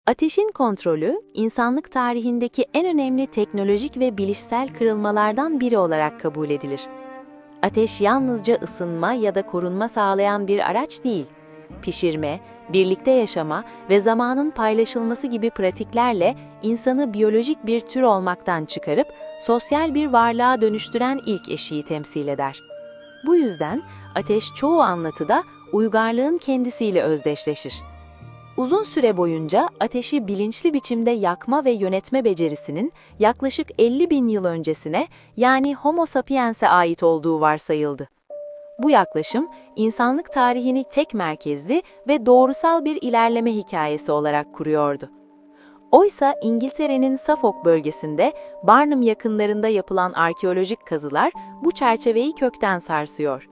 Ateşin kontrolü, insanlık tarihindeki en önemli teknolojik ve bilişsel kırılmalardan biri olarak kabul edilir. Ateş yalnızca ısınma ya da korunma sağlayan bir araç değil. Pişirme, birlikte yaşama ve zamanın paylaşılması gibi pratiklerle insanı biyolojik bir tür olmaktan çıkarıp sosyal bir varlığa dönüştüren ilk eşiği temsil eder. Bu yüzden ateş çoğu anlatıda uygarlığın kendisiyle özdeşleşir. Uzun süre boyunca ateşi bilinçli biçimde yakma ve yönetme becerisinin yaklaşık 50 bin yıl öncesine, yani Homo sapiens'e ait olduğu varsayıldı. Bu yaklaşım, insanlık tarihini tek merkezli ve doğrusal bir ilerleme hikayesi olarak kuruyordu. Oysa İngiltere'nin Suffolk bölgesinde Barnum yakınlarında yapılan arkeolojik kazılar bu çerçeveyi kökten sarsıyor.